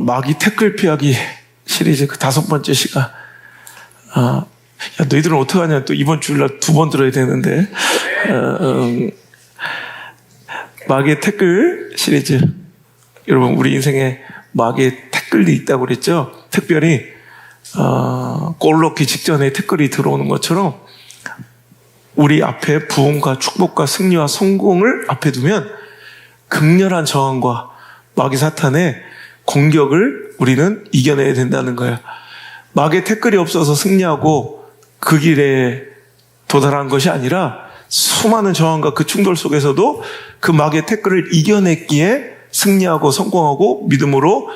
마귀 태클 피하기 시리즈 그 5번째 시간. 야, 너희들은 어떡하냐. 또 이번 주일날 2번 들어야 되는데. 마귀의 태클 시리즈. 여러분, 우리 인생에 마귀의 태클이 있다고 그랬죠? 특별히, 골 넣기 직전에 태클이 들어오는 것처럼 우리 앞에 부흥과 축복과 승리와 성공을 앞에 두면 극렬한 저항과 마귀 사탄의 공격을 우리는 이겨내야 된다는 거예요. 마귀의 태클이 없어서 승리하고 그 길에 도달한 것이 아니라 수많은 저항과 그 충돌 속에서도 그 마귀의 태클을 이겨냈기에 승리하고 성공하고 믿음으로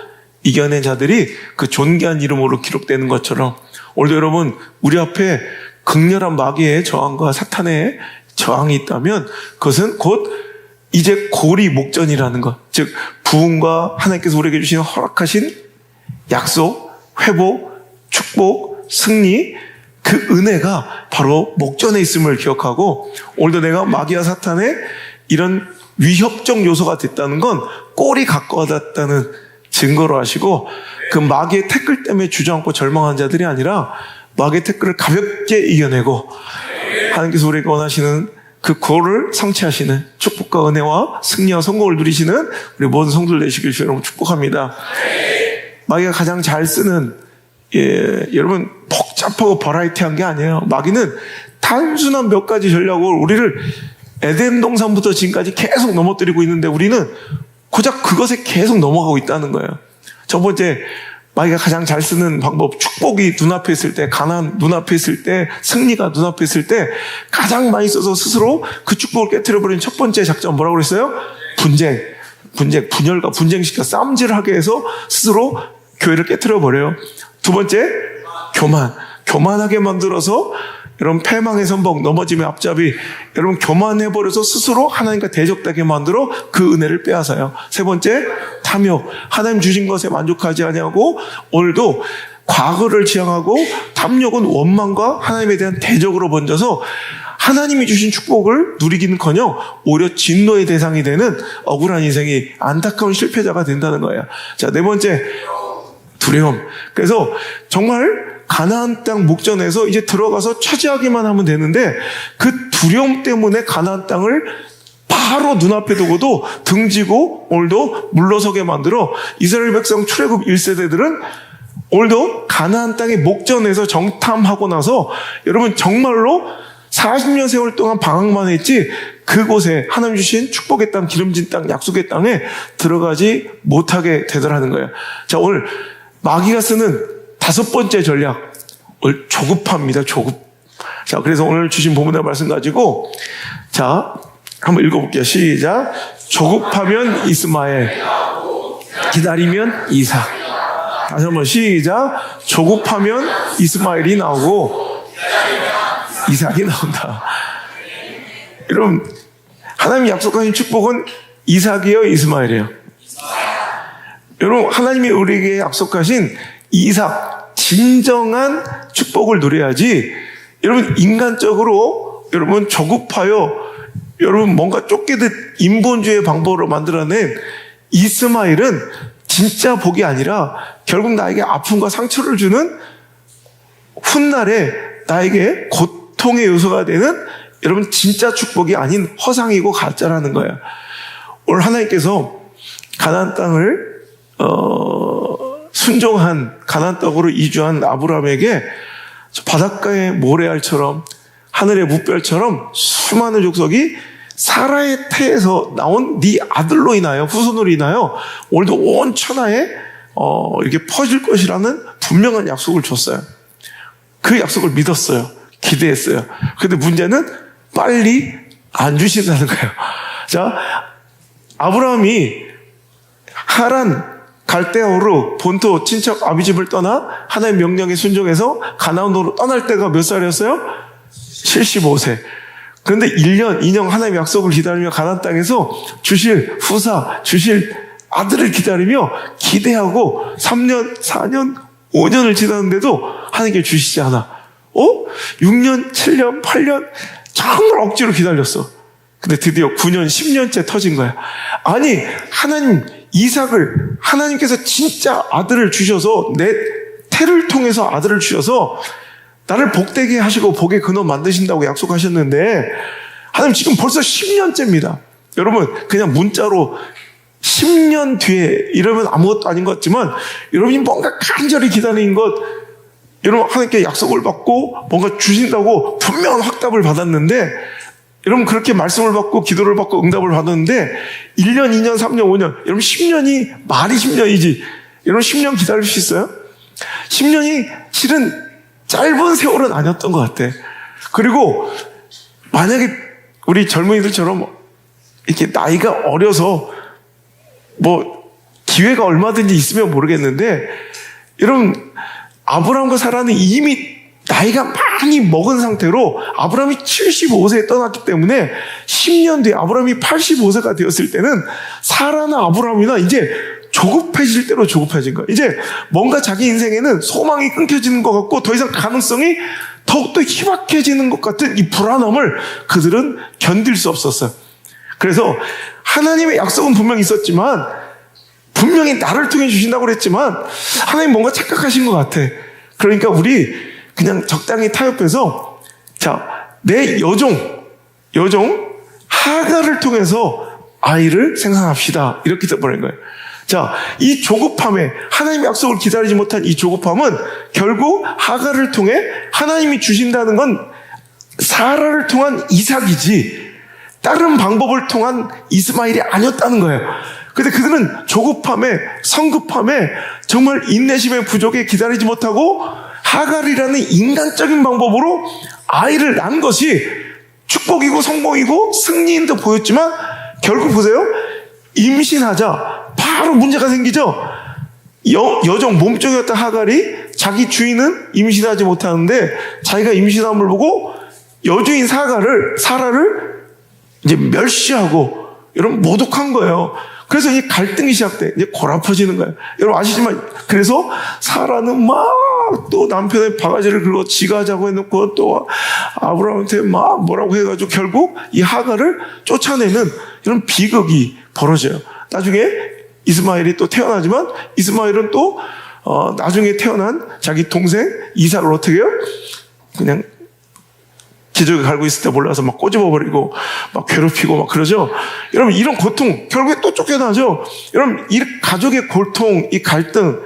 이겨낸 자들이 그 존귀한 이름으로 기록되는 것처럼 오늘도 여러분, 우리 앞에 극렬한 마귀의 저항과 사탄의 저항이 있다면 그것은 곧 이제 골이 목전이라는 것, 즉 부흥과 하나님께서 우리에게 주신 허락하신 약속, 회복, 축복, 승리, 그 은혜가 바로 목전에 있음을 기억하고 오늘도 내가 마귀와 사탄의 이런 위협적 요소가 됐다는 건 골이 가까워졌다는 증거로 하시고 그 마귀의 태클 때문에 주저앉고 절망한 자들이 아니라 마귀의 태클을 가볍게 이겨내고 하나님께서 우리에게 원하시는 그 골을 성취하시는 축복과 은혜와 승리와 성공을 누리시는 우리 모든 성도들 되시길 주여 여러분 축복합니다. 마귀가 가장 잘 쓰는 여러분 복잡하고 버라이티한 게 아니에요. 마귀는 단순한 몇 가지 전략으로 우리를 에덴 동산부터 지금까지 계속 넘어뜨리고 있는데 우리는 고작 그것에 계속 넘어가고 있다는 거예요. 첫 번째, 마귀가 가장 잘 쓰는 방법, 축복이 눈앞에 있을 때, 가난 눈앞에 있을 때, 승리가 눈앞에 있을 때 가장 많이 써서 스스로 그 축복을 깨트려버리는 첫 번째 작전 뭐라고 그랬어요? 분열과 분쟁시켜 싸움질을 하게 해서 스스로 교회를 깨트려버려요. 두 번째, 교만하게 만들어서 여러분 패망의 선봉, 넘어짐의 앞잡이, 여러분 교만해버려서 스스로 하나님과 대적되게 만들어 그 은혜를 빼앗아요. 세 번째, 탐욕, 하나님 주신 것에 만족하지 아니하고 오늘도 과거를 지향하고 탐욕은 원망과 하나님에 대한 대적으로 번져서 하나님이 주신 축복을 누리기는커녕 오히려 진노의 대상이 되는 억울한 인생이 안타까운 실패자가 된다는 거예요. 자, 네 번째, 두려움. 그래서 정말 가나안 땅 목전에서 이제 들어가서 차지하기만 하면 되는데 그 두려움 때문에 가나안 땅을 바로 눈앞에 두고도 등지고 오늘도 물러서게 만들어 이스라엘 백성 출애굽 1세대들은 오늘도 가나안 땅의 목전에서 정탐하고 나서 여러분 정말로 40년 세월 동안 방황만 했지 그곳에 하나님 주신 축복의 땅, 기름진 땅, 약속의 땅에 들어가지 못하게 되더라는 거예요. 자, 오늘 마귀가 쓰는 5번째 전략, 오늘 조급합니다. 조급. 자, 그래서 오늘 주신 본문의 말씀 가지고 자, 한번 읽어볼게요. 시작. 조급하면 이스마엘, 기다리면 이삭. 다시 한번 시작. 조급하면 이스마엘이 나오고 이삭이 나온다. 여러분, 하나님이 약속하신 축복은 이삭이에요, 이스마엘이에요? 여러분, 하나님이 우리에게 약속하신 이삭, 진정한 축복을 누려야지. 여러분, 인간적으로 여러분 조급하여 여러분 뭔가 쫓기듯 인본주의 방법으로 만들어낸 이스마엘은 진짜 복이 아니라 결국 나에게 아픔과 상처를 주는 훗날에 나에게 고통의 요소가 되는 여러분 진짜 축복이 아닌 허상이고 가짜라는 거예요. 오늘 하나님께서 가나안 땅을 순종한 가나안 땅으로 이주한 아브라함에게 바닷가의 모래알처럼 하늘의 무별처럼 수많은 족속이 사라의 태에서 나온 네 아들로 인하여 후손으로 인하여 오늘도 온 천하에 이렇게 퍼질 것이라는 분명한 약속을 줬어요. 그 약속을 믿었어요. 기대했어요. 근데 문제는 빨리 안 주신다는 거예요. 자, 아브라함이 하란 갈대아우르 본토 친척 아비집을 떠나 하나님의 명령에 순종해서 가나안으로 떠날 때가 몇 살이었어요? 75세. 그런데 1년, 2년 하나님의 약속을 기다리며 가나안 땅에서 주실 후사, 주실 아들을 기다리며 기대하고 3년, 4년, 5년을 지났는데도 하나님께 주시지 않아. 6년, 7년, 8년 정말 억지로 기다렸어. 근데 드디어 9년, 10년째 터진 거야. 아니, 하나님 이삭을 하나님께서 진짜 아들을 주셔서 내 태를 통해서 아들을 주셔서 나를 복되게 하시고 복의 근원 만드신다고 약속하셨는데 하나님 지금 벌써 10년째입니다. 여러분 그냥 문자로 10년 뒤에 이러면 아무것도 아닌 것 같지만 여러분이 뭔가 간절히 기다린 것, 여러분 하나님께 약속을 받고 뭔가 주신다고 분명한 확답을 받았는데, 여러분 그렇게 말씀을 받고 기도를 받고 응답을 받았는데 1년, 2년, 3년, 5년, 여러분 10년이 말이 10년이지 여러분 10년 기다릴 수 있어요? 10년이 실은 짧은 세월은 아니었던 것 같아. 그리고 만약에 우리 젊은이들처럼 이렇게 나이가 어려서 뭐 기회가 얼마든지 있으면 모르겠는데, 여러분 아브라함과 사라는 이미 나이가 많이 먹은 상태로 아브라함이 75세에 떠났기 때문에 10년 뒤에 아브라함이 85세가 되었을 때는 사라나 아브라함이나 이제 조급해질 대로 조급해진 거예요. 이제 뭔가 자기 인생에는 소망이 끊겨지는 것 같고 더 이상 가능성이 더욱더 희박해지는 것 같은 이 불안함을 그들은 견딜 수 없었어요. 그래서 하나님의 약속은 분명히 있었지만, 분명히 나를 통해 주신다고 그랬지만 하나님 뭔가 착각하신 것 같아. 그러니까 우리 그냥 적당히 타협해서 자, 내 여종 하갈을 통해서 아이를 생산합시다, 이렇게 써버린 거예요. 자, 이 조급함에, 하나님의 약속을 기다리지 못한 이 조급함은 결국 하갈을 통해 하나님이 주신다는 건 사라를 통한 이삭이지 다른 방법을 통한 이스마엘이 아니었다는 거예요. 근데 그들은 조급함에, 성급함에, 정말 인내심의 부족에 기다리지 못하고 하갈이라는 인간적인 방법으로 아이를 낳은 것이 축복이고 성공이고 승리인 듯 보였지만 결국 보세요. 임신하자 바로 문제가 생기죠. 여종 몸종이었던 하갈이 자기 주인은 임신하지 못하는데 자기가 임신함을 보고 여주인 사라를 이제 멸시하고 여러분 모독한 거예요. 그래서 이 갈등이 시작돼. 이제 골아퍼지는 거예요. 여러분 아시지만, 그래서 사라는 막 또 남편의 바가지를 긁어 지가 하자고 해놓고 또 아브라함한테 막 뭐라고 해가지고 결국 이 하갈을 쫓아내는 이런 비극이 벌어져요. 나중에 이스마엘이 또 태어나지만 이스마엘은 또 나중에 태어난 자기 동생 이삭을 어떻게 해요? 그냥 기저귀 갈고 있을 때 몰라서 막 꼬집어버리고 막 괴롭히고 막 그러죠. 여러분 이런 고통 결국에 또 쫓겨나죠. 여러분 이 가족의 고통, 이 갈등,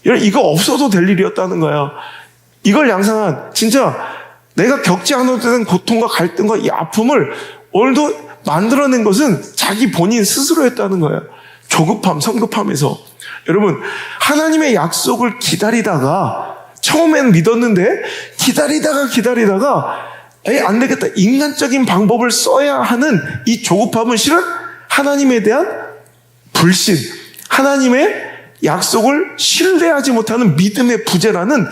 여러분 이거 없어도 될 일이었다는 거예요. 이걸 양상한, 진짜 내가 겪지 않아도 되는 고통과 갈등과 이 아픔을 오늘도 만들어낸 것은 자기 본인 스스로였다는 거예요. 조급함, 성급함에서. 여러분 하나님의 약속을 기다리다가, 처음엔 믿었는데 기다리다가 안 되겠다, 인간적인 방법을 써야 하는 이 조급함은 실은 하나님에 대한 불신, 하나님의 약속을 신뢰하지 못하는 믿음의 부재라는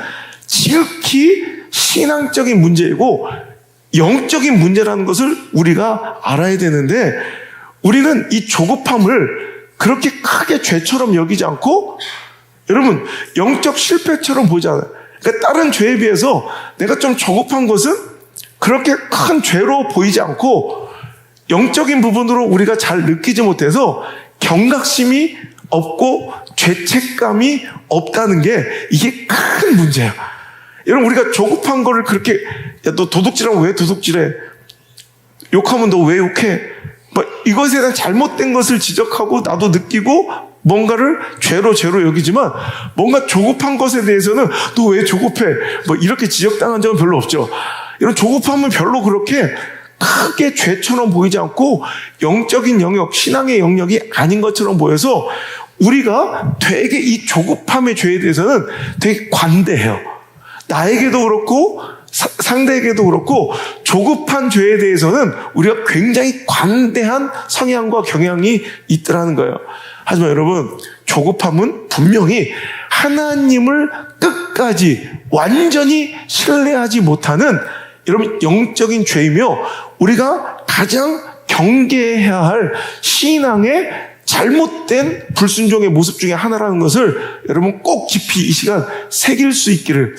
지극히 신앙적인 문제이고 영적인 문제라는 것을 우리가 알아야 되는데, 우리는 이 조급함을 그렇게 크게 죄처럼 여기지 않고 여러분 영적 실패처럼 보지 않아요. 그러니까 다른 죄에 비해서 내가 좀 조급한 것은 그렇게 큰 죄로 보이지 않고 영적인 부분으로 우리가 잘 느끼지 못해서 경각심이 없고 죄책감이 없다는 게 이게 큰 문제예요. 여러분 우리가 조급한 거를 그렇게, 야 너 도둑질하면 왜 도둑질해? 욕하면 너 왜 욕해? 뭐 이것에 대한 잘못된 것을 지적하고 나도 느끼고 뭔가를 죄로 여기지만, 뭔가 조급한 것에 대해서는 너 왜 조급해? 뭐 이렇게 지적당한 적은 별로 없죠. 이런 조급함은 별로 그렇게 크게 죄처럼 보이지 않고 영적인 영역, 신앙의 영역이 아닌 것처럼 보여서 우리가 되게 이 조급함의 죄에 대해서는 되게 관대해요. 나에게도 그렇고 상대에게도 그렇고 조급한 죄에 대해서는 우리가 굉장히 관대한 성향과 경향이 있더라는 거예요. 하지만 여러분 조급함은 분명히 하나님을 끝까지 완전히 신뢰하지 못하는 여러분 영적인 죄이며 우리가 가장 경계해야 할 신앙의 잘못된 불순종의 모습 중에 하나라는 것을 여러분 꼭 깊이 이 시간 새길 수 있기를,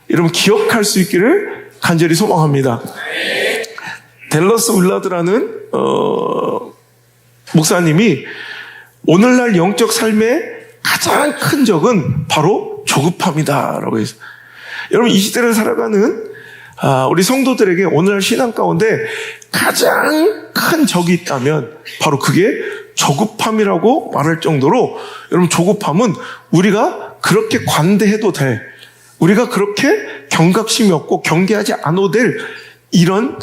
여러분 기억할 수 있기를 간절히 소망합니다. 댈러스 윌라드라는 목사님이 오늘날 영적 삶의 가장 큰 적은 바로 조급함이다라고 해서, 여러분 이 시대를 살아가는 우리 성도들에게 오늘날 신앙 가운데 가장 큰 적이 있다면 바로 그게 조급함이라고 말할 정도로, 여러분 조급함은 우리가 그렇게 관대해도 될, 우리가 그렇게 경각심이 없고 경계하지 않아도 될 이런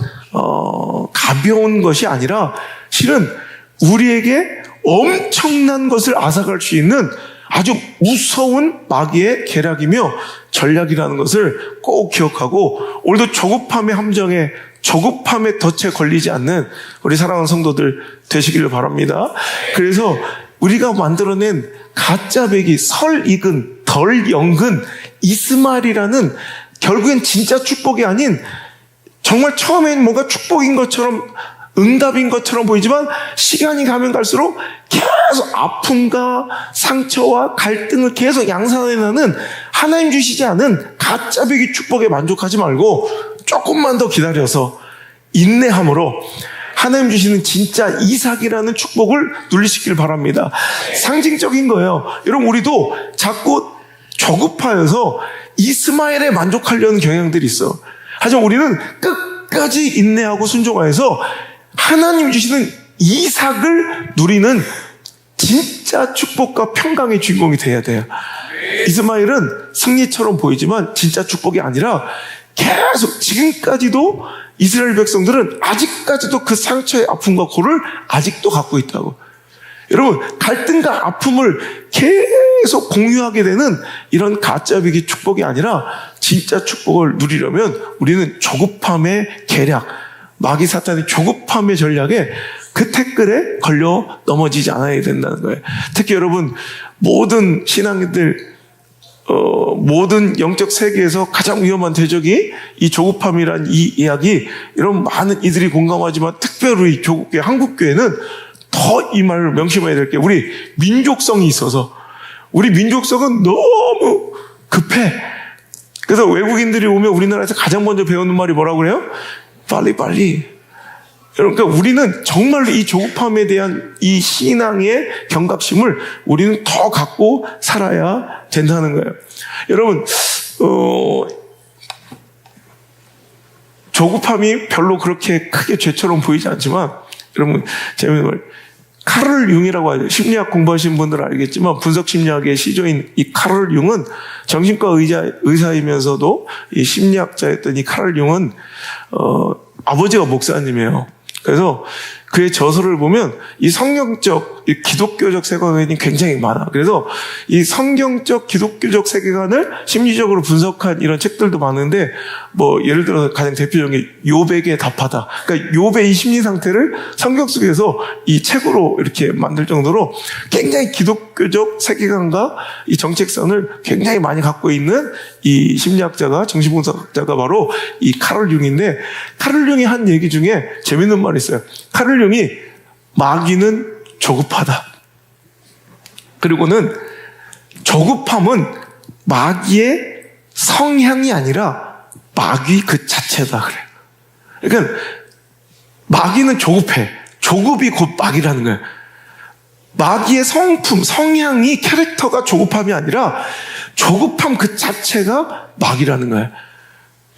가벼운 것이 아니라 실은 우리에게 엄청난 것을 앗아갈 수 있는 아주 무서운 마귀의 계략이며 전략이라는 것을 꼭 기억하고, 오늘도 조급함의 함정에, 조급함의 덫에 걸리지 않는 우리 사랑하는 성도들 되시기를 바랍니다. 그래서 우리가 만들어낸 가짜배기, 설익은, 덜 연근, 이스마엘이라는 결국엔 진짜 축복이 아닌, 정말 처음엔 뭔가 축복인 것처럼, 응답인 것처럼 보이지만 시간이 가면 갈수록 계속 아픔과 상처와 갈등을 계속 양산해나는, 하나님 주시지 않은 가짜배기 축복에 만족하지 말고 조금만 더 기다려서 인내함으로 하나님 주시는 진짜 이삭이라는 축복을 누리시길 바랍니다. 상징적인 거예요. 여러분 우리도 자꾸 조급하여서 이스마엘에 만족하려는 경향들이 있어. 하지만 우리는 끝까지 인내하고 순종하여서 하나님 주시는 이삭을 누리는 진짜 축복과 평강의 주인공이 되어야 돼요. 이스마엘은 승리처럼 보이지만 진짜 축복이 아니라 계속 지금까지도 이스라엘 백성들은 아직까지도 그 상처의 아픔과 고를 아직도 갖고 있다고. 여러분 갈등과 아픔을 계속 공유하게 되는 이런 가짜비기 축복이 아니라 진짜 축복을 누리려면 우리는 조급함의 계략, 마귀 사탄의 조급함의 전략에, 그 태클에 걸려 넘어지지 않아야 된다는 거예요. 특히 여러분 모든 신앙인들, 모든 영적 세계에서 가장 위험한 대적이 이 조급함이란 이 이야기, 이런 많은 이들이 공감하지만 특별히 조국교회, 한국교회는 더 이 말을 명심해야 될 게, 우리 민족성이 있어서, 우리 민족성은 너무 급해. 그래서 외국인들이 오면 우리나라에서 가장 먼저 배우는 말이 뭐라고 그래요? 빨리빨리. 그러니까 우리는 정말로 이 조급함에 대한 이 신앙의 경각심을 우리는 더 갖고 살아야 된다는 거예요. 여러분, 조급함이 별로 그렇게 크게 죄처럼 보이지 않지만, 여러분, 재밌는 말, 카를 융이라고 하죠. 심리학 공부하신 분들은 알겠지만, 분석심리학의 시조인 이 카를 융은 정신과 의사이면서도 이 심리학자였던 이 카를 융은, 아버지가 목사님이에요. 그래서 그의 저서를 보면 이 성경적, 이 기독교적 세계관이 굉장히 많아. 그래서 이 성경적 기독교적 세계관을 심리적으로 분석한 이런 책들도 많은데, 뭐 예를 들어서 가장 대표적인 게 욥에게 답하다. 그러니까 욥의 이 심리 상태를 성경 속에서 이 책으로 이렇게 만들 정도로 굉장히 기독교적 세계관과 이 정책선을 굉장히 많이 갖고 있는 이 심리학자가, 정신분석학자가 바로 이 카를 융인데, 카를 융이 한 얘기 중에 재밌는 말이 있어요. 카를 융이 마귀는 조급하다. 그리고는 조급함은 마귀의 성향이 아니라 마귀 그 자체다 그래요. 그러니까 마귀는 조급해. 조급이 곧 마귀라는 거예요. 마귀의 성품, 성향이, 캐릭터가 조급함이 아니라 조급함 그 자체가 마귀라는 거예요.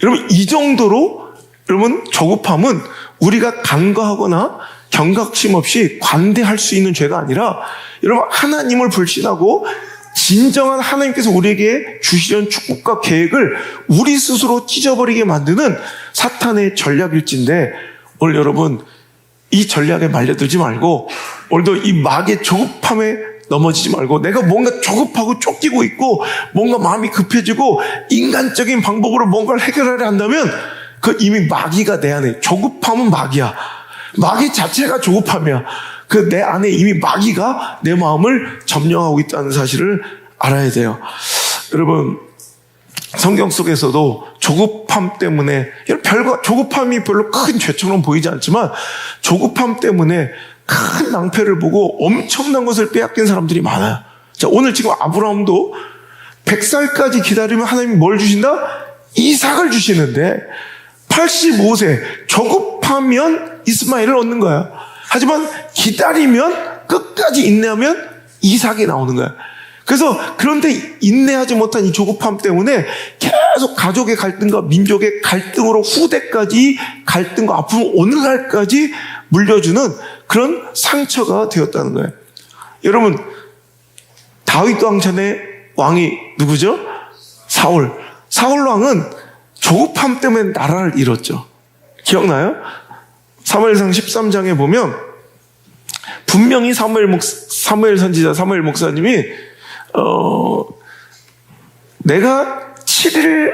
여러분 이 정도로, 여러분 조급함은 우리가 간과하거나 경각심 없이 관대할 수 있는 죄가 아니라, 여러분 하나님을 불신하고 진정한 하나님께서 우리에게 주시려는 축복과 계획을 우리 스스로 찢어버리게 만드는 사탄의 전략일진데, 오늘 여러분 이 전략에 말려들지 말고, 오늘도 이 마귀의 조급함에 넘어지지 말고, 내가 뭔가 조급하고 쫓기고 있고 뭔가 마음이 급해지고 인간적인 방법으로 뭔가를 해결하려 한다면 그 이미 마귀가 내 안에, 조급함은 마귀야. 마귀 자체가 조급함이야. 그 내 안에 이미 마귀가 내 마음을 점령하고 있다는 사실을 알아야 돼요. 여러분 성경 속에서도 조급함 때문에, 조급함이 별로 큰 죄처럼 보이지 않지만 조급함 때문에 큰 낭패를 보고 엄청난 것을 빼앗긴 사람들이 많아요. 자, 오늘 지금 아브라함도 100살까지 기다리면 하나님이 뭘 주신다? 이삭을 주시는데 85세 조급하면 이스마엘을 얻는 거야. 하지만 기다리면, 끝까지 인내하면 이삭이 나오는 거야. 그래서 그런데 인내하지 못한 이 조급함 때문에 계속 가족의 갈등과 민족의 갈등으로 후대까지 갈등과 아픔을 오늘날까지 물려주는 그런 상처가 되었다는 거예요. 여러분, 다윗 왕 전에 왕이 누구죠? 사울. 사울 왕은 조급함 때문에 나라를 잃었죠. 기억나요? 사무엘상 13장에 보면 분명히 사무엘 선지자, 사무엘 목사님이 내가 7일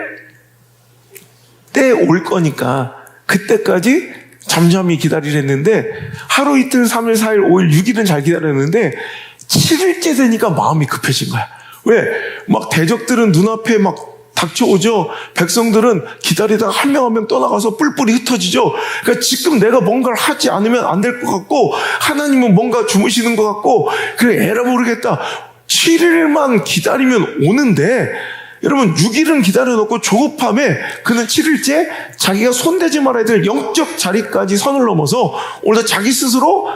때 올 거니까 그때까지 잠잠히 기다리랬는데 하루 이틀 3일 4일 5일 6일은 잘 기다렸는데 7일째 되니까 마음이 급해진 거야. 왜? 막 대적들은 눈앞에 막 닥쳐오죠. 백성들은 기다리다가 한 명 한 명 떠나가서 뿔뿔이 흩어지죠. 그러니까 지금 내가 뭔가를 하지 않으면 안 될 것 같고 하나님은 뭔가 주무시는 것 같고 그래 에라 모르겠다. 7일만 기다리면 오는데 여러분 6일은 기다려놓고 조급함에 그는 7일째 자기가 손대지 말아야 될 영적 자리까지 선을 넘어서 오늘도 자기 스스로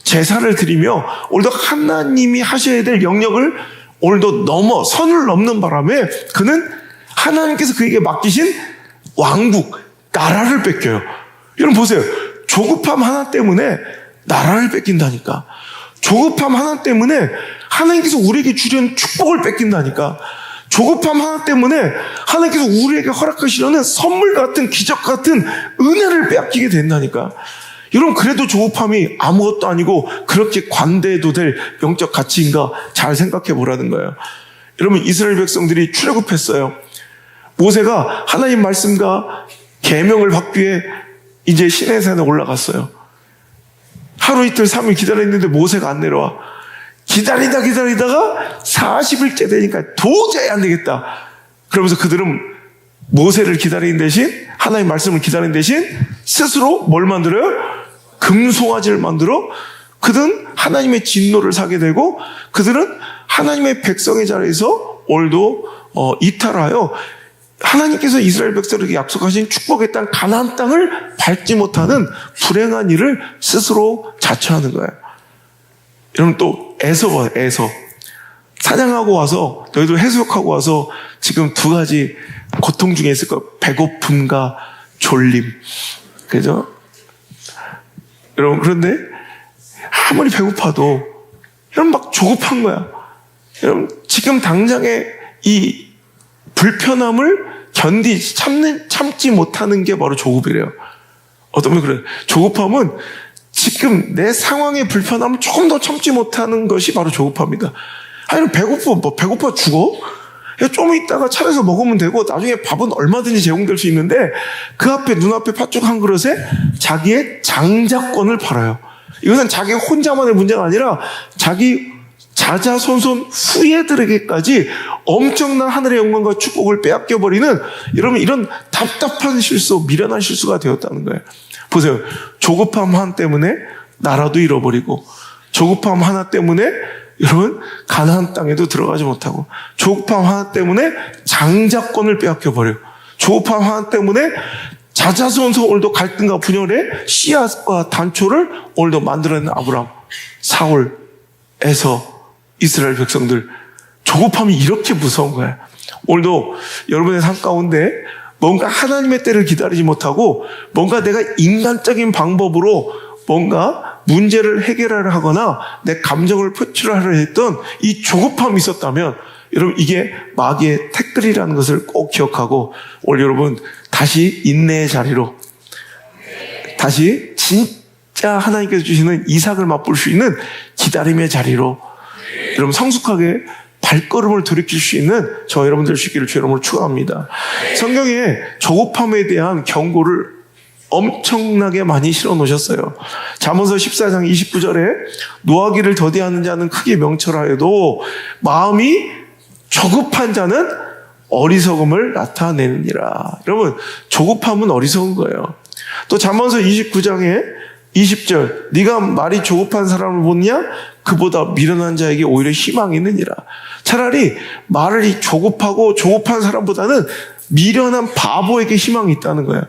제사를 드리며 오늘도 하나님이 하셔야 될 영역을 오늘도 넘어 선을 넘는 바람에 그는 하나님께서 그에게 맡기신 왕국, 나라를 뺏겨요. 여러분 보세요. 조급함 하나 때문에 나라를 뺏긴다니까. 조급함 하나 때문에 하나님께서 우리에게 주려는 축복을 뺏긴다니까. 조급함 하나 때문에 하나님께서 우리에게 허락하시려는 선물 같은 기적 같은 은혜를 빼앗기게 된다니까. 여러분 그래도 조급함이 아무것도 아니고 그렇게 관대해도 될 영적 가치인가 잘 생각해 보라는 거예요. 여러분 이스라엘 백성들이 출애굽했어요. 모세가 하나님 말씀과 계명을 받기 위해 이제 시내산에 올라갔어요. 하루 이틀 3일 기다렸는데 모세가 안 내려와. 기다리다가 40일째 되니까 도저히 안 되겠다. 그러면서 그들은 모세를 기다리는 대신 하나님 말씀을 기다리는 대신 스스로 뭘 만들어요? 금송아지를 만들어 그들은 하나님의 진노를 사게 되고 그들은 하나님의 백성의 자리에서 오늘도 이탈하여 하나님께서 이스라엘 백성에게 약속하신 축복의 땅 가나안 땅을 밟지 못하는 불행한 일을 스스로 자처하는 거예요. 여러분 또 에서 봐요. 에서 사냥하고 와서 너희들 해수욕하고 와서 지금 두 가지 고통 중에 있을 거예요. 배고픔과 졸림. 그죠? 여러분 그런데 아무리 배고파도 여러분 막 조급한 거야. 여러분 지금 당장의 이 불편함을 참지 못하는 게 바로 조급이래요. 어떤 분은 그래요. 조급함은 지금 내 상황의 불편함을 조금 더 참지 못하는 것이 바로 조급함이다. 아니 배고파 죽어? 좀 있다가 차려서 먹으면 되고 나중에 밥은 얼마든지 제공될 수 있는데 그 앞에 눈앞에 팥죽 한 그릇에 자기의 장자권을 팔아요. 이것은 자기 혼자만의 문제가 아니라 자기 자자손손 후예들에게까지 엄청난 하늘의 영광과 축복을 빼앗겨버리는 여러분 이런 답답한 실수, 미련한 실수가 되었다는 거예요. 보세요. 조급함 하나 때문에 나라도 잃어버리고 조급함 하나 때문에 여러분 가나안 땅에도 들어가지 못하고 조급함 하나 때문에 장자권을 빼앗겨버려요. 조급함 하나 때문에 자자손손 오늘도 갈등과 분열의 씨앗과 단초를 오늘도 만들어내는 아브람, 사울, 에서 이스라엘 백성들 조급함이 이렇게 무서운 거야. 오늘도 여러분의 삶 가운데 뭔가 하나님의 때를 기다리지 못하고 뭔가 내가 인간적인 방법으로 뭔가 문제를 해결하려 하거나 내 감정을 표출하려 했던 이 조급함이 있었다면 여러분 이게 마귀의 태클이라는 것을 꼭 기억하고 오늘 여러분 다시 인내의 자리로 다시 진짜 하나님께서 주시는 이삭을 맛볼 수 있는 기다림의 자리로 여러분 성숙하게 발걸음을 돌이킬 수 있는 저 여러분들 되시기를 주 여러분을 축원합니다. 성경에 조급함에 대한 경고를 엄청나게 많이 실어 놓으셨어요. 잠언서 14장 29절에 노하기를 더디하는 자는 크게 명철하여도 마음이 조급한 자는 어리석음을 나타내느니라. 여러분 조급함은 어리석은 거예요. 또 잠언서 29장에 20절 네가 말이 조급한 사람을 보느냐 그보다 미련한 자에게 오히려 희망이 있느니라. 차라리 말이 조급한 사람보다는 미련한 바보에게 희망이 있다는 거예요.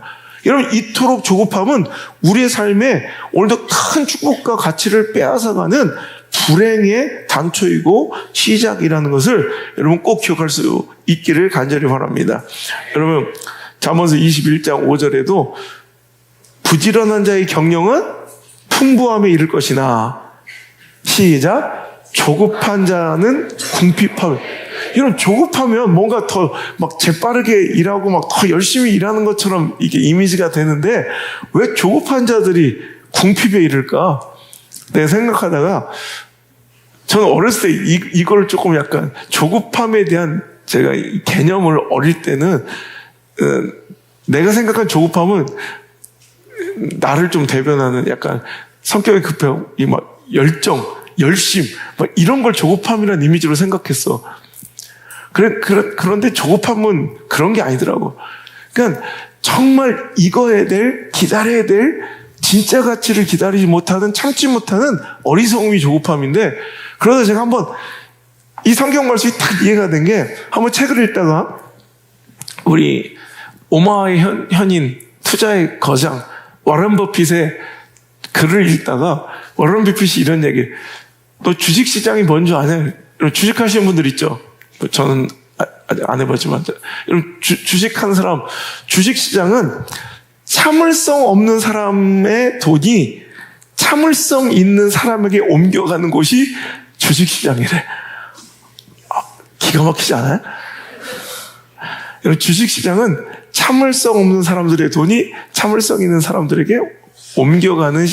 여러분 이토록 조급함은 우리의 삶에 오늘도 큰 축복과 가치를 빼앗아가는 불행의 단초이고 시작이라는 것을 여러분 꼭 기억할 수 있기를 간절히 바랍니다. 여러분 잠언서 21장 5절에도 부지런한 자의 경영은 풍부함에 이를 것이나 시작 조급한 자는 궁핍함. 이런 조급하면 뭔가 더 막 재빠르게 일하고 막 더 열심히 일하는 것처럼 이게 이미지가 되는데 왜 조급한 자들이 궁핍에 이를까? 내가 생각하다가 저는 어렸을 때 이걸 조금 약간 조급함에 대한 제가 이 개념을 어릴 때는 내가 생각한 조급함은 나를 좀 대변하는 약간 성격이 급해요. 이 막 열정, 열심, 막 이런 걸 조급함이라는 이미지로 생각했어. 그런데 조급함은 그런 게 아니더라고. 그러니까 정말 기다려야 될 진짜 가치를 기다리지 못하는, 참지 못하는 어리석음이 조급함인데, 그러다 제가 한번 이 성경 말씀이 딱 이해가 된 게, 한번 책을 읽다가 우리 오마하의 현인 투자의 거장 워런 버핏의 글을 읽다가 워런 버핏이 이런 얘기, 너 주식시장이 뭔 줄 아냐? 주식하시는 분들 있죠? 저는 아직 안 해봤지만, 주식하는 사람, 주식시장은 참을성 없는 사람의 돈이 참을성 있는 사람에게 옮겨가는 곳이 주식시장이래. 기가 막히지 않아요? 주식시장은 참을성 없는 사람들의 돈이 참을성 있는 사람들에게 옮겨가는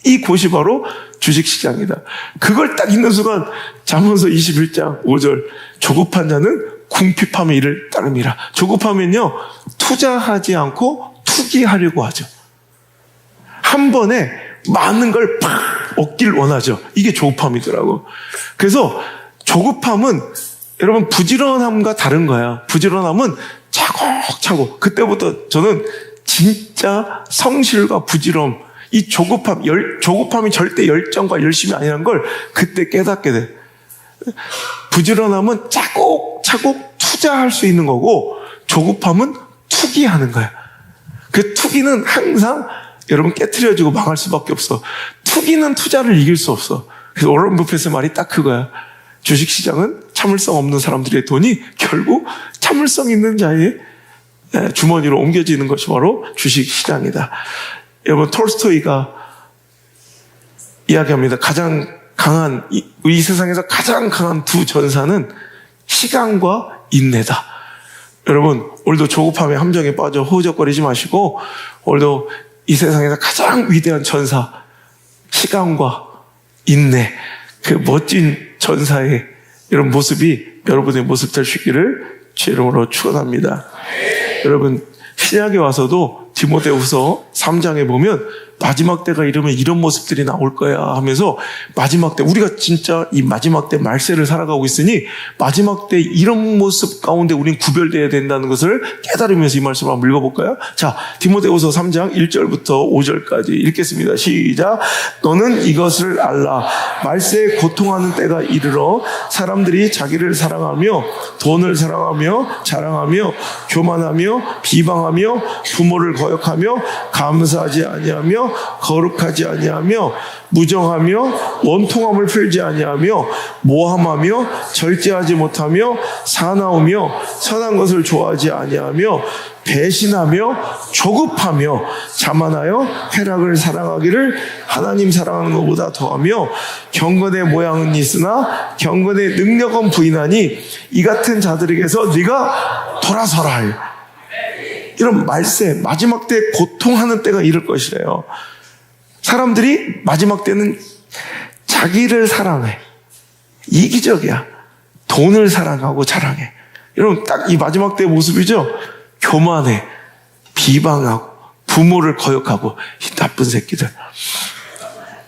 이 곳이 바로 주식시장이다. 그걸 딱 읽는 순간 잠언서 21장 5절 조급한 자는 궁핍함의 일을 따름이라. 조급하면요 투자하지 않고 투기하려고 하죠. 한 번에 많은 걸 팍 얻길 원하죠. 이게 조급함이더라고. 그래서 조급함은 여러분 부지런함과 다른 거야. 부지런함은 차곡차곡. 그때부터 저는 진짜 성실과 부지런, 이 조급함이 절대 열정과 열심이 아니라는 걸 그때 깨닫게 돼. 부지런함은 차곡차곡 투자할 수 있는 거고, 조급함은 투기하는 거야. 그 투기는 항상 여러분 깨트려지고 망할 수밖에 없어. 투기는 투자를 이길 수 없어. 그래서 워런 버핏의 말이 딱 그거야. 주식시장은 참을성 없는 사람들의 돈이 결국 참을성 있는 자의 주머니로 옮겨지는 것이 바로 주식시장이다. 여러분 톨스토이가 이야기합니다. 가장 강한, 이 세상에서 가장 강한 두 전사는 시간과 인내다. 여러분 오늘도 조급함의 함정에 빠져 허우적거리지 마시고, 오늘도 이 세상에서 가장 위대한 전사, 시간과 인내, 그 멋진 전사의 이런 모습이 여러분의 모습 될 수 있기를 주의 이름으로 축원합니다. 여러분 신약에 와서도 디모데후서 3장에 보면 마지막 때가 이러면 이런 모습들이 나올 거야 하면서, 마지막 때 우리가 진짜 이 마지막 때 말세를 살아가고 있으니 마지막 때 이런 모습 가운데 우린 구별되어야 된다는 것을 깨달으면서 이 말씀을 한번 읽어볼까요? 자, 디모데후서 3장 1절부터 5절까지 읽겠습니다. 시작. 너는 이것을 알라. 말세에 고통하는 때가 이르러 사람들이 자기를 사랑하며 돈을 사랑하며 자랑하며 교만하며 비방하며 부모를 거역하며 감사하지 아니하며 거룩하지 아니하며 무정하며 원통함을 풀지 아니하며 모함하며 절제하지 못하며 사나우며 선한 것을 좋아하지 아니하며 배신하며 조급하며 자만하여 쾌락을 사랑하기를 하나님 사랑하는 것보다 더하며 경건의 모양은 있으나 경건의 능력은 부인하니 이 같은 자들에게서 네가 돌아서라 하여. 이런 말세, 마지막 때 고통하는 때가 이를 것이래요. 사람들이 마지막 때는 자기를 사랑해. 이기적이야. 돈을 사랑하고 자랑해. 여러분 딱 이 마지막 때의 모습이죠. 교만해. 비방하고 부모를 거역하고, 이 나쁜 새끼들.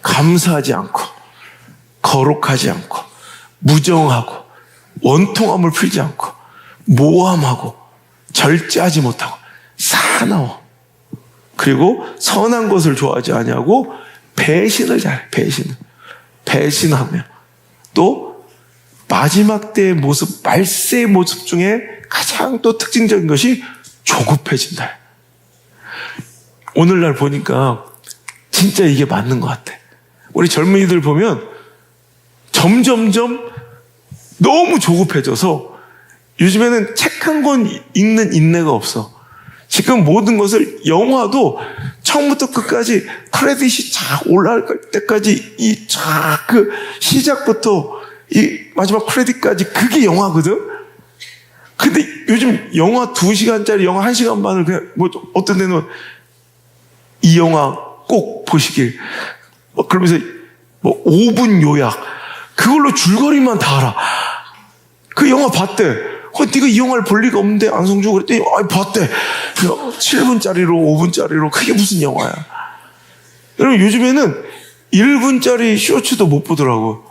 감사하지 않고 거룩하지 않고 무정하고 원통함을 풀지 않고 모함하고 절제하지 못하고 사나워. 그리고 선한 것을 좋아하지 아니하고 배신을 잘해. 배신하며. 또 마지막 때의 모습, 말세의 모습 중에 가장 또 특징적인 것이 조급해진다. 오늘날 보니까 진짜 이게 맞는 것 같아. 우리 젊은이들 보면 점점점 너무 조급해져서 요즘에는 책 한 권 읽는 인내가 없어. 지금 모든 것을 영화도 처음부터 끝까지 크레딧이 쫙 올라갈 때까지 이 쫙 그 시작부터 이 마지막 크레딧까지 그게 영화거든. 근데 요즘 영화 2시간짜리 영화 1시간 반을 그냥 뭐 어떤 데는 이 영화 꼭 보시길 그러면서 뭐 5분 요약 그걸로 줄거리만 다 알아. 그 영화 봤대. 네가 이 영화를 볼 리가 없는데 안성주 그랬더니 봤대. 7분짜리로 5분짜리로 그게 무슨 영화야. 여러분 요즘에는 1분짜리 쇼츠도 못 보더라고.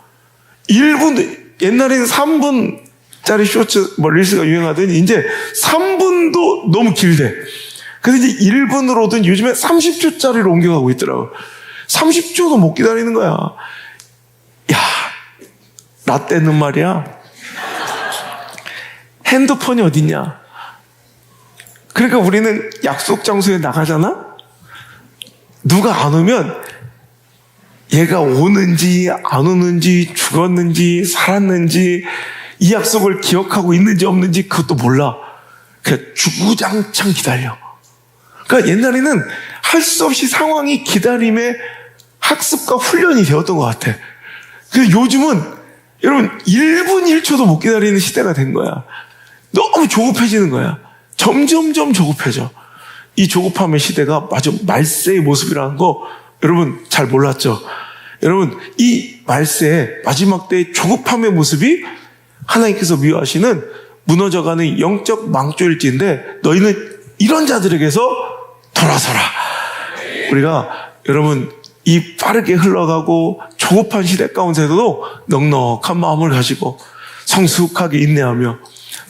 1분 옛날에는 3분짜리 쇼츠 릴스가 유행하더니 이제 3분도 너무 길대. 그래서 이제 1분으로든 요즘에 30초짜리로 옮겨가고 있더라고. 30초도 못 기다리는 거야. 야, 나 때는 말이야. 핸드폰이 어딨냐? 그러니까 우리는 약속 장소에 나가잖아? 누가 안 오면 얘가 오는지 안 오는지 죽었는지 살았는지 이 약속을 기억하고 있는지 없는지 그것도 몰라. 그냥 주구장창 기다려. 그러니까 옛날에는 할 수 없이 상황이 기다림의 학습과 훈련이 되었던 것 같아. 근데 요즘은 여러분 1분 1초도 못 기다리는 시대가 된 거야. 너무 조급해지는 거야. 점점점 조급해져. 이 조급함의 시대가 마저 말세의 모습이라는 거 여러분 잘 몰랐죠? 여러분 이 말세의 마지막 때의 조급함의 모습이 하나님께서 미워하시는 무너져가는 영적 망조일지인데 너희는 이런 자들에게서 돌아서라. 우리가 여러분 이 빠르게 흘러가고 조급한 시대 가운데서도 넉넉한 마음을 가지고 성숙하게 인내하며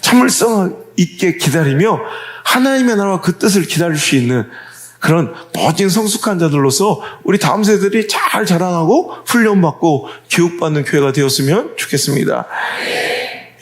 참을성 있게 기다리며 하나님의 나라와 그 뜻을 기다릴 수 있는 그런 멋진 성숙한 자들로서 우리 다음 세대들이 잘 자라나고 훈련받고 교육받는 교회가 되었으면 좋겠습니다.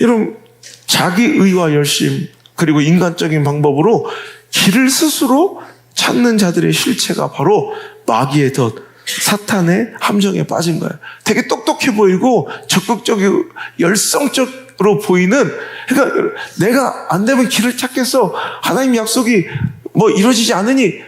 여러분 자기의와 열심 그리고 인간적인 방법으로 길을 스스로 찾는 자들의 실체가 바로 마귀의 덫, 사탄의 함정에 빠진 거예요. 되게 똑똑해 보이고 적극적이고 열성적으로 보이는, 그러니까 내가 안 되면 길을 찾겠어. 하나님 약속이 뭐 이루어지지 않으니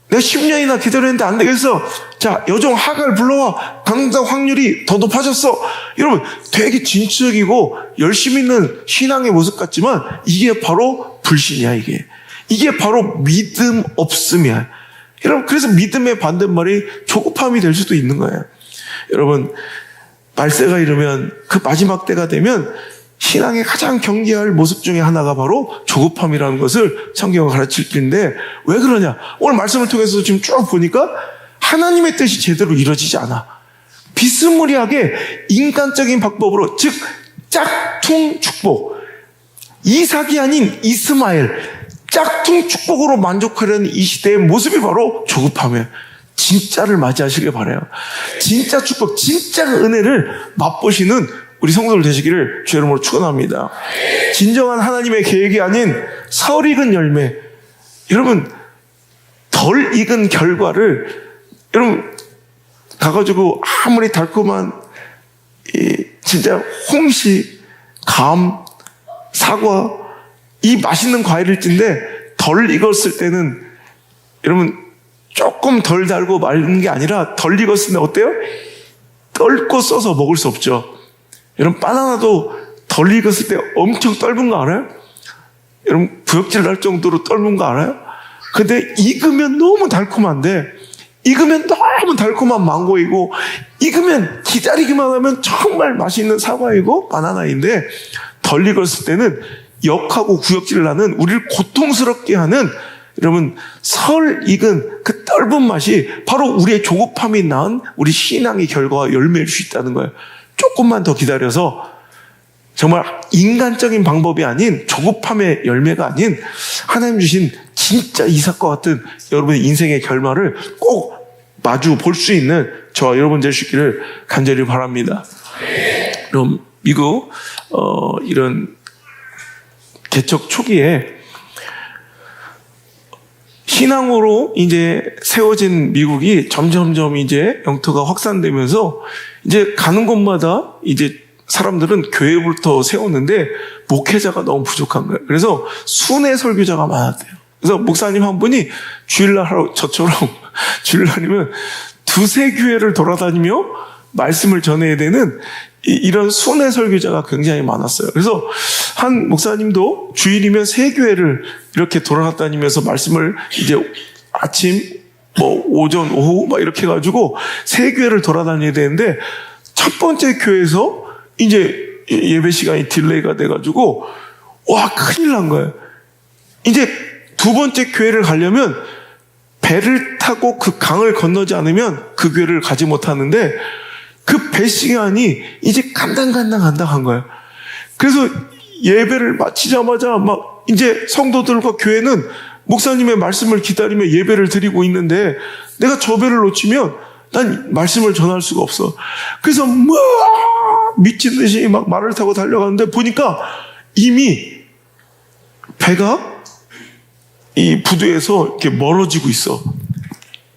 내가 10년이나 기다렸는데 안 되겠어. 자, 여종 하갈 불러와. 가능성 확률이 더 높아졌어. 여러분, 되게 진취적이고 열심히 있는 신앙의 모습 같지만 이게 바로 불신이야, 이게. 이게 바로 믿음 없음이야. 여러분, 그래서 믿음의 반대말이 조급함이 될 수도 있는 거예요. 여러분, 말세가 이르면 그 마지막 때가 되면 신앙의 가장 경계할 모습 중에 하나가 바로 조급함이라는 것을 성경은 가르칠 텐데 왜 그러냐? 오늘 말씀을 통해서 지금 쭉 보니까 하나님의 뜻이 제대로 이루어지지 않아. 비스무리하게 인간적인 방법으로, 즉 짝퉁 축복, 이삭이 아닌 이스마엘, 짝퉁 축복으로 만족하려는 이 시대의 모습이 바로 조급함이에요. 진짜를 맞이하시길 바라요. 진짜 축복, 진짜 은혜를 맛보시는 우리 성도들 되시기를 주의 이름으로 축원합니다. 진정한 하나님의 계획이 아닌 설익은 열매, 여러분 덜 익은 결과를 여러분 가가지고 아무리 달콤한 진짜 홍시, 감, 사과 이 맛있는 과일일진데 덜 익었을 때는 여러분 조금 덜 달고 맑은 게 아니라 덜 익었을 때 어때요? 떫고 써서 먹을 수 없죠. 여러분 바나나도 덜 익었을 때 엄청 떫은 거 알아요? 여러분 부역질 날 정도로 떫은 거 알아요? 근데 익으면 너무 달콤한데, 익으면 너무 달콤한 망고이고, 익으면 기다리기만 하면 정말 맛있는 사과이고 바나나인데, 덜 익었을 때는 역하고 구역질 나는, 우리를 고통스럽게 하는 여러분 설 익은 그 떫은 맛이 바로 우리의 조급함이 낳은 우리 신앙의 결과와 열매일 수 있다는 거예요. 조금만 더 기다려서 정말 인간적인 방법이 아닌 조급함의 열매가 아닌 하나님 주신 진짜 이삭과 같은 여러분의 인생의 결말을 꼭 마주 볼 수 있는 저와 여러분 되시기를 간절히 바랍니다. 그럼 미국 이런 개척 초기에 신앙으로 이제 세워진 미국이 점점점 이제 영토가 확산되면서 이제 가는 곳마다 이제 사람들은 교회부터 세웠는데 목회자가 너무 부족한 거예요. 그래서 순회 설교자가 많았대요. 그래서 목사님 한 분이 주일날 하러 저처럼 주일날이면 두세 교회를 돌아다니며 말씀을 전해야 되는 이런 순회 설교자가 굉장히 많았어요. 그래서 한 목사님도 주일이면 세 교회를 이렇게 돌아다니면서 말씀을 이제 아침, 오전, 오후 막 이렇게 해가지고 세 교회를 돌아다녀야 되는데 첫 번째 교회에서 이제 예배 시간이 딜레이가 돼가지고 큰일 난 거예요. 이제 두 번째 교회를 가려면 배를 타고 그 강을 건너지 않으면 그 교회를 가지 못하는데 그 배 시간이 이제 간당간당한 거예요. 그래서 예배를 마치자마자 막 이제 성도들과 교회는 목사님의 말씀을 기다리며 예배를 드리고 있는데 내가 저 배를 놓치면 난 말씀을 전할 수가 없어. 그래서 막 미친 듯이 막 말을 타고 달려가는데 보니까 이미 배가 이 부두에서 이렇게 멀어지고 있어.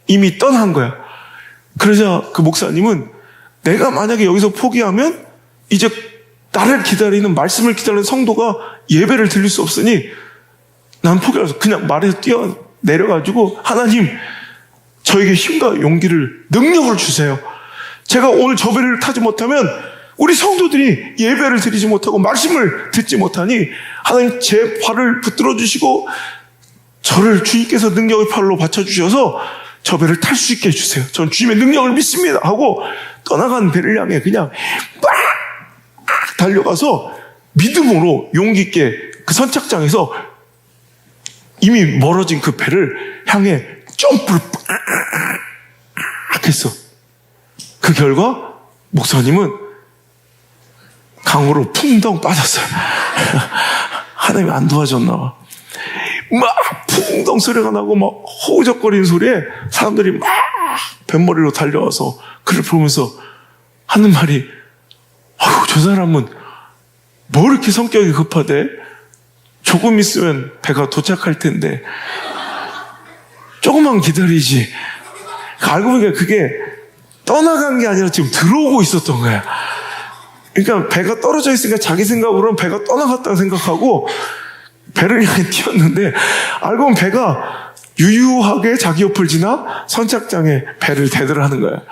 이미 떠난 거야. 그러자 그 목사님은 내가 만약에 여기서 포기하면 이제 나를 기다리는, 말씀을 기다리는 성도가 예배를 드릴 수 없으니 난 포기해서 그냥 말에서 뛰어 내려가지고 하나님 저에게 힘과 용기를, 능력을 주세요. 제가 오늘 저 배를 타지 못하면 우리 성도들이 예배를 드리지 못하고 말씀을 듣지 못하니 하나님 제 발을 붙들어 주시고 저를 주님께서 능력의 팔로 받쳐주셔서 저 배를 탈 수 있게 해주세요. 전 주님의 능력을 믿습니다 하고 떠나간 배를 향해 그냥 막 달려가서 믿음으로 용기 있게 그 선착장에서 이미 멀어진 그 배를 향해 점프를 빡 했어. 그 결과 목사님은 강으로 풍덩 빠졌어요. 하나님이 안 도와줬나 봐. 막 풍덩 소리가 나고 막 호우적거리는 소리에 사람들이 막 뱃머리로 달려와서 그를 보면서 하는 말이 저 사람은 뭐 이렇게 성격이 급하대? 조금 있으면 배가 도착할 텐데 조금만 기다리지. 알고 보니까 그게 떠나간 게 아니라 지금 들어오고 있었던 거야. 그러니까 배가 떨어져 있으니까 자기 생각으로는 배가 떠나갔다고 생각하고 배를 향해 뛰었는데 알고 보면 배가 유유하게 자기 옆을 지나 선착장에 배를 대들하는 거예요.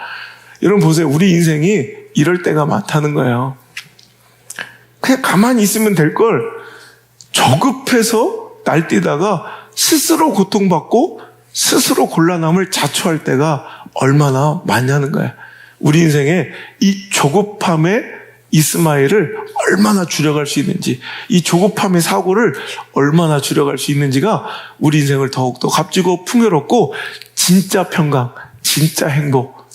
여러분 보세요. 우리 인생이 이럴 때가 많다는 거예요. 그냥 가만히 있으면 될 걸 조급해서 날뛰다가 스스로 고통받고 스스로 곤란함을 자초할 때가 얼마나 많냐는 거예요. 우리 인생에 이 조급함의 이스마엘을 얼마나 줄여갈 수 있는지, 이 조급함의 사고를 얼마나 줄여갈 수 있는지가 우리 인생을 더욱더 값지고 풍요롭고 진짜 평강, 진짜 행복,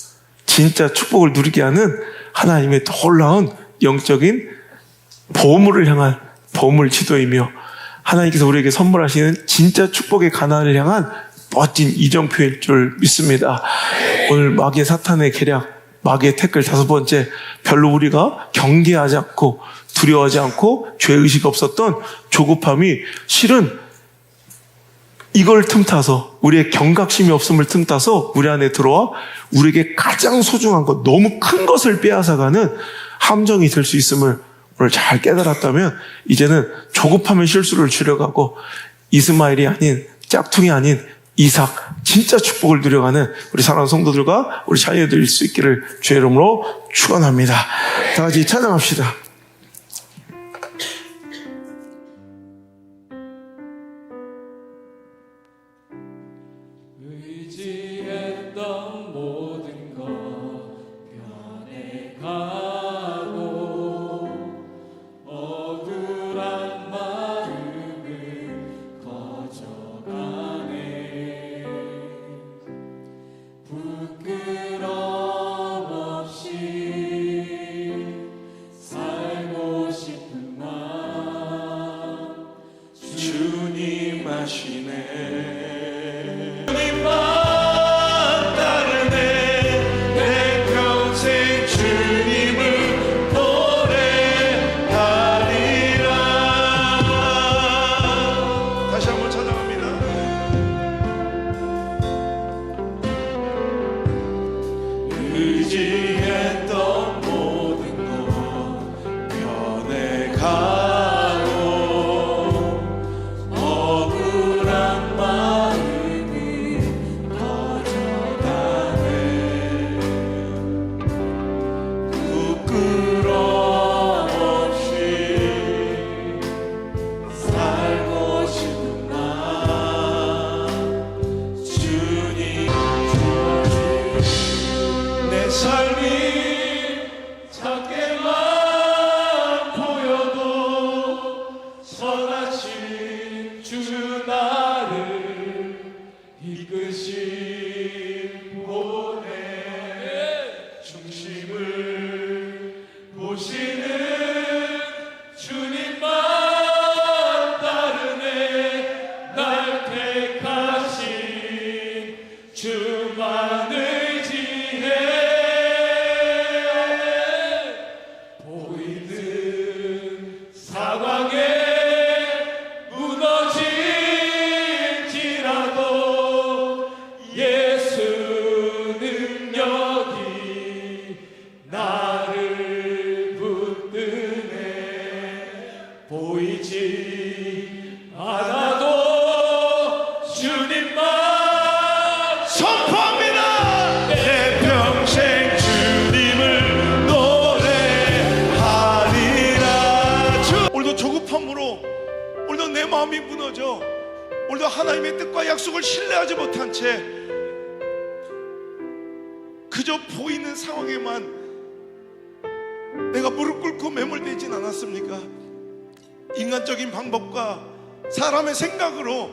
진짜 축복을 누리게 하는 하나님의 놀라운 영적인 보물을 향한 보물 지도이며 하나님께서 우리에게 선물하시는 진짜 축복의 가나안을 향한 멋진 이정표일 줄 믿습니다. 오늘 마귀의 사탄의 계략, 마귀의 태클 5번째, 별로 우리가 경계하지 않고 두려워하지 않고 죄의식 없었던 조급함이 실은 이걸 틈타서, 우리의 경각심이 없음을 틈타서 우리 안에 들어와 우리에게 가장 소중한 것, 너무 큰 것을 빼앗아가는 함정이 될 수 있음을 오늘 잘 깨달았다면 이제는 조급함의 실수를 줄여가고 이스마엘이 아닌, 짝퉁이 아닌 이삭, 진짜 축복을 누려가는 우리 사랑하는 성도들과 우리 자녀들일 수 있기를 주의 이름으로 축원합니다. 다 같이 찬양합시다. 의지했던 모든 것 변해가고 억울한 마음을 거져가네. 부끄러움 없이 살고 싶은 마음 주님 아시네. 의지했던 선하신 주 나를 이끄신 보내 중심을 보시는 주님만 따르네 날 택하신 주만을 지혜 보이는 상황에 무너질지라도 예수 능력이 나를 붙드네 보이지 않아도 주님만 선포합니다. 내 평생 주님을 노래하리라. 오늘도 조급함으로, 오늘도 내 마음이 무너져, 오늘도 하나님의 뜻과 약속을 신뢰하지 못한 채 그저 보이는 상황에만 내가 무릎 꿇고 매몰되진 않았습니까? 인간적인 방법과 사람의 생각으로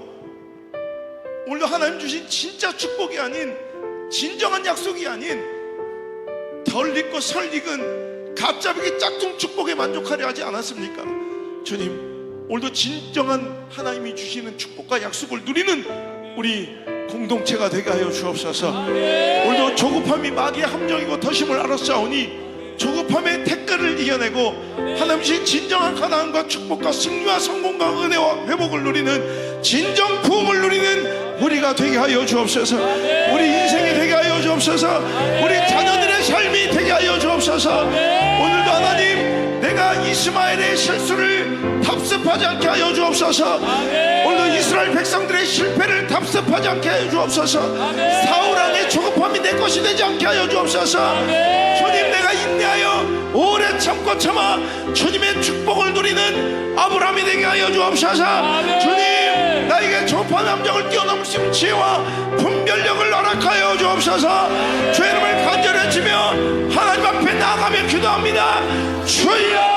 오늘도 하나님 주신 진짜 축복이 아닌, 진정한 약속이 아닌 덜 익고 설 익은 갑자기 짝퉁 축복에 만족하려 하지 않았습니까? 주님, 오늘도 진정한 하나님이 주시는 축복과 약속을 누리는 우리 공동체가 되게 하여 주옵소서. 오늘도 조급함이 마귀의 함정이고 더심을 알았사오니 조급함의 태클을 이겨내고 하나님 주신 진정한 가나안과 축복과 승리와 성공과 은혜와 회복을 누리는 진정 부흥을 누리는 우리가 되게 하여 주옵소서. 우리 인생이 되게 하여 주옵소서. 우리 자녀들의 삶이 되게 하여 주옵소서. 오늘도 하나님, 내가 이스마엘의 실수를 답습하지 않게 하여 주옵소서. 오늘도 이스라엘 백성들의 실패를 답습하지 않게 하여 주옵소서. 사울 왕의 조급함이 내 것이 되지 않게 하여 주옵소서. 주님, 내가 인내하여 오래 참고 참아 주님의 축복을 누리는 아브라함이 되게 하여 주옵소서. 주님, 나에게 조급한 함정을 뛰어넘을 수 있는 지혜와 분별력을 허락하여 주옵소서. 주의 이름을 간절히 외치며 하나님 앞에 나아가며 기도합니다. 주여,